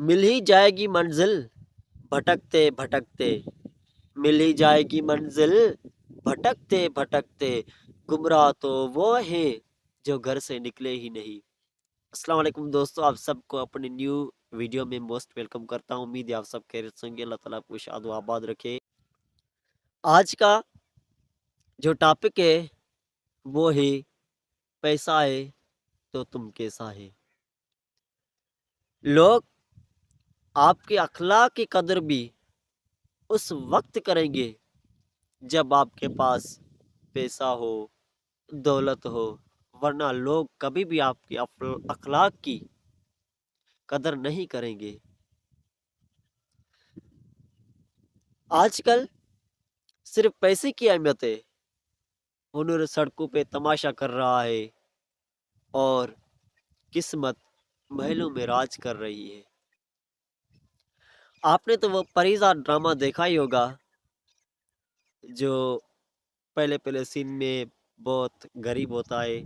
مل ہی جائے گی منزل بھٹکتے بھٹکتے، مل ہی جائے گی منزل بھٹکتے بھٹکتے، گمراہ تو وہ ہیں جو گھر سے نکلے ہی نہیں۔ السلام علیکم دوستو، آپ سب کو اپنے نیو ویڈیو میں موسٹ ویلکم کرتا ہوں۔ امید ہے آپ سب خیریت سے ہوں گے۔ اللہ تعالیٰ آپ کو شاد و آباد رکھے۔ آج کا جو ٹاپک ہے وہ ہے پیسہ ہے تو تم کیسا ہے۔ لوگ آپ کے اخلاق کی قدر بھی اس وقت کریں گے جب آپ کے پاس پیسہ ہو، دولت ہو، ورنہ لوگ کبھی بھی آپ کے اخلاق کی قدر نہیں کریں گے۔ آج کل صرف پیسے کی اہمیت ہے، ہنر سڑکوں پہ تماشا کر رہا ہے اور قسمت محلوں میں راج کر رہی ہے۔ آپ نے تو وہ پریزاد ڈرامہ دیکھا ہی ہوگا جو پہلے سین میں بہت غریب ہوتا ہے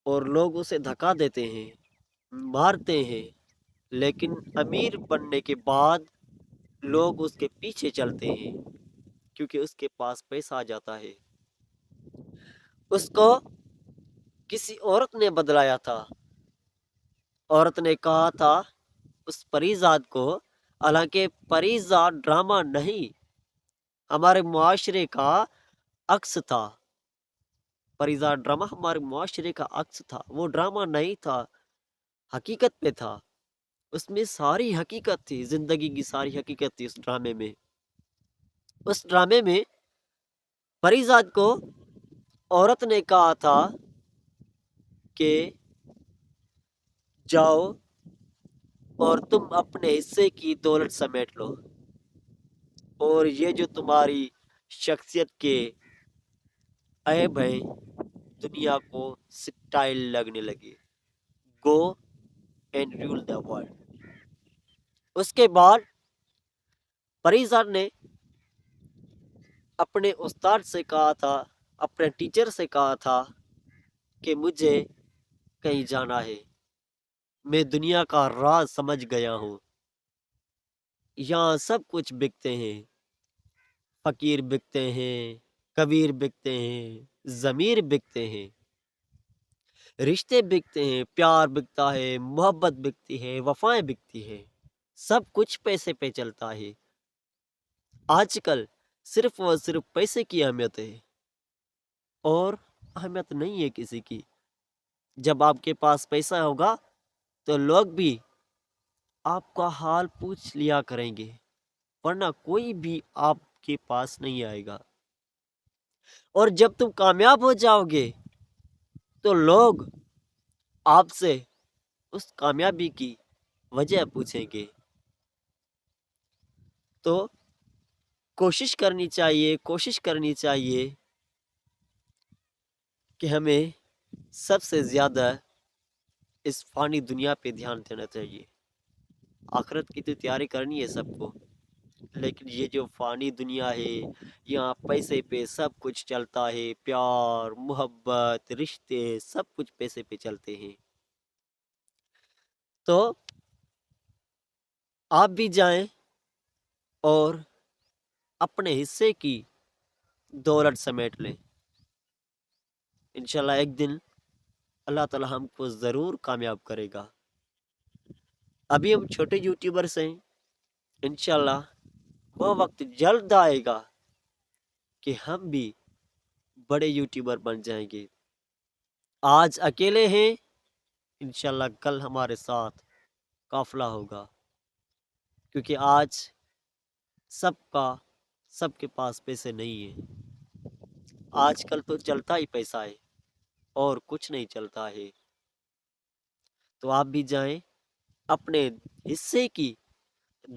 اور لوگ اسے دھکا دیتے ہیں، مارتے ہیں، لیکن امیر بننے کے بعد لوگ اس کے پیچھے چلتے ہیں کیونکہ اس کے پاس پیسہ آ جاتا ہے۔ اس کو کسی عورت نے بدلایا تھا، عورت نے کہا تھا اس پریزاد کو، حالانکہ پریزاد ڈرامہ نہیں، ہمارے معاشرے کا عکس تھا۔ پریزاد ڈرامہ ہمارے معاشرے کا عکس تھا، وہ ڈرامہ نہیں تھا، حقیقت پہ تھا۔ اس میں ساری حقیقت تھی، زندگی کی ساری حقیقت تھی اس ڈرامے میں۔ اس ڈرامے میں پریزاد کو عورت نے کہا تھا کہ جاؤ اور تم اپنے حصے کی دولت سمیٹ لو، اور یہ جو تمہاری شخصیت کے عیب ہیں دنیا کو سٹائل لگنے لگے، go and rule the world. اس کے بعد پریزاد نے اپنے استاد سے کہا تھا، اپنے ٹیچر سے کہا تھا کہ مجھے کہیں جانا ہے، میں دنیا کا راز سمجھ گیا ہوں، یہاں سب کچھ بکتے ہیں، فقیر بکتے ہیں، کبیر بکتے ہیں، ضمیر بکتے ہیں، رشتے بکتے ہیں، پیار بکتا ہے، محبت بکتی ہے، وفائیں بکتی ہے، سب کچھ پیسے پہ چلتا ہے۔ آج کل صرف اور صرف پیسے کی اہمیت ہے اور اہمیت نہیں ہے کسی کی۔ جب آپ کے پاس پیسہ ہوگا تو لوگ بھی آپ کا حال پوچھ لیا کریں گے، ورنہ کوئی بھی آپ کے پاس نہیں آئے گا۔ اور جب تم کامیاب ہو جاؤ گے تو لوگ آپ سے اس کامیابی کی وجہ پوچھیں گے۔ تو کوشش کرنی چاہیے کہ ہمیں سب سے زیادہ اس فانی دنیا پہ دھیان دینا چاہیے۔ آخرت کی تو تیاری کرنی ہے سب کو، لیکن یہ جو فانی دنیا ہے یہاں پیسے پہ سب کچھ چلتا ہے، پیار، محبت، رشتے، سب کچھ پیسے پہ چلتے ہیں۔ تو آپ بھی جائیں اور اپنے حصے کی دولت سمیٹ لیں، انشاءاللہ ایک دن اللہ تعالی ہم کو ضرور کامیاب کرے گا۔ ابھی ہم چھوٹے یوٹیوبرس ہیں، انشاءاللہ وہ وقت جلد آئے گا کہ ہم بھی بڑے یوٹیوبر بن جائیں گے۔ آج اکیلے ہیں، انشاءاللہ کل ہمارے ساتھ قافلہ ہوگا، کیونکہ آج سب کے پاس پیسے نہیں ہیں۔ آج کل تو چلتا ہی پیسہ ہے اور کچھ نہیں چلتا ہے۔ تو آپ بھی جائیں، اپنے حصے کی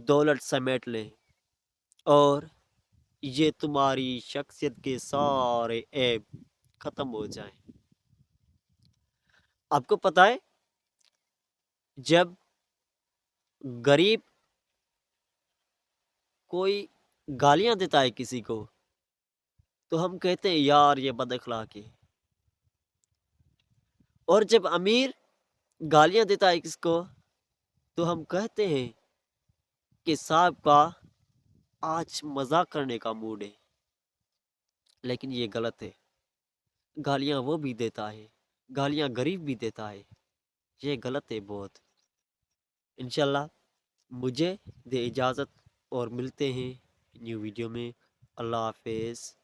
دولت سمیٹ لیں اور یہ تمہاری شخصیت کے سارے عیب ختم ہو جائیں۔ آپ کو پتہ ہے جب غریب کوئی گالیاں دیتا ہے کسی کو تو ہم کہتے ہیں یار یہ بد اخلاق ہے، اور جب امیر گالیاں دیتا ہے کس کو تو ہم کہتے ہیں کہ صاحب کا آج مذاق کرنے کا موڈ ہے، لیکن یہ غلط ہے۔ گالیاں وہ بھی دیتا ہے، گالیاں غریب بھی دیتا ہے، یہ غلط ہے بہت۔ انشاءاللہ مجھے دے اجازت اور ملتے ہیں نیو ویڈیو میں۔ اللہ حافظ۔